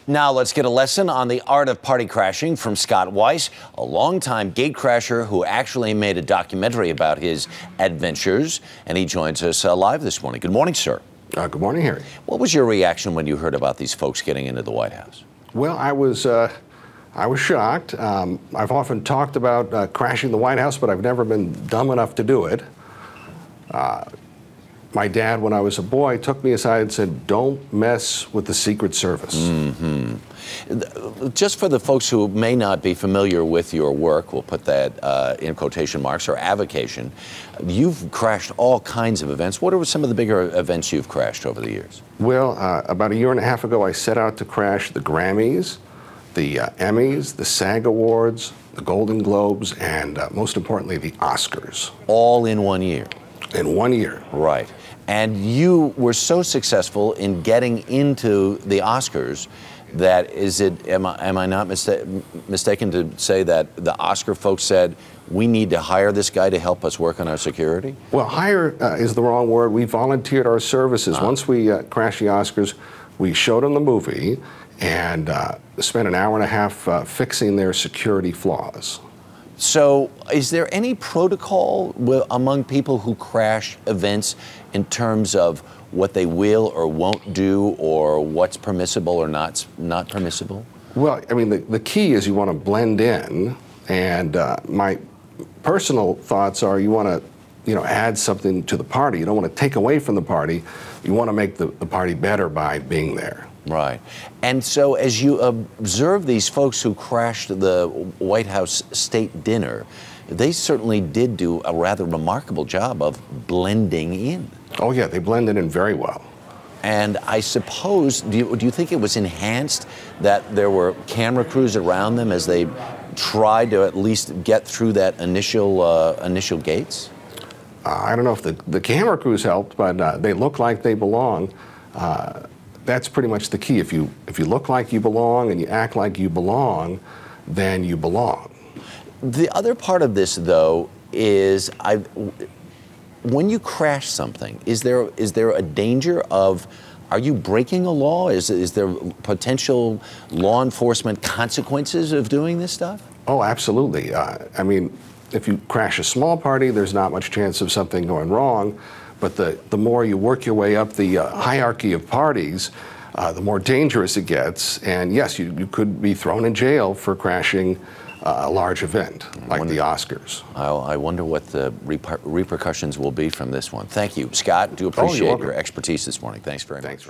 Now let's get a lesson on the art of party crashing from Scott Weiss, a longtime gatecrasher who actually made a documentary about his adventures, and he joins us live this morning. Good morning, sir. Good morning, Harry. What was your reaction when you heard about these folks getting into the White House? Well, I was shocked. I've often talked about crashing the White House, but I've never been dumb enough to do it. My dad, when I was a boy, took me aside and said, "Don't mess with the Secret Service." Just for the folks who may not be familiar with your work, we'll put that in quotation marks, or avocation, you've crashed all kinds of events. What are some of the bigger events you've crashed over the years? Well, about a year and a half ago, I set out to crash the Grammys, the Emmys, the SAG Awards, the Golden Globes, and most importantly, the Oscars. All in 1 year? In 1 year. Right. And you were so successful in getting into the Oscars that am I not mistaken to say that the Oscar folks said, we need to hire this guy to help us work on our security? Well, hire is the wrong word. We volunteered our services. Once we crashed the Oscars, we showed them the movie and spent an hour and a half fixing their security flaws. So is there any protocol among people who crash events in terms of what they will or won't do, or what's permissible or not permissible? Well, I mean, the key is you want to blend in, and my personal thoughts are you want to add something to the party. You don't want to take away from the party. You want to make the party better by being there. Right. And so as you observe these folks who crashed the White House state dinner, they certainly did do a rather remarkable job of blending in. Oh, yeah, they blended in very well. And I suppose, do you think it was enhanced that there were camera crews around them as they tried to at least get through that initial gates? I don't know if the camera crews helped, but they look like they belong. That's pretty much the key. If you look like you belong and you act like you belong, then you belong. The other part of this, though, is when you crash something, is there a danger of, are you breaking a law? Is there potential law enforcement consequences of doing this stuff? Oh, absolutely. I mean, if you crash a small party, there's not much chance of something going wrong. But the more you work your way up the hierarchy of parties, the more dangerous it gets. And yes, you could be thrown in jail for crashing a large event like the Oscars. I wonder what the repercussions will be from this one. Thank you, Scott. Do appreciate your expertise this morning. Thanks very much.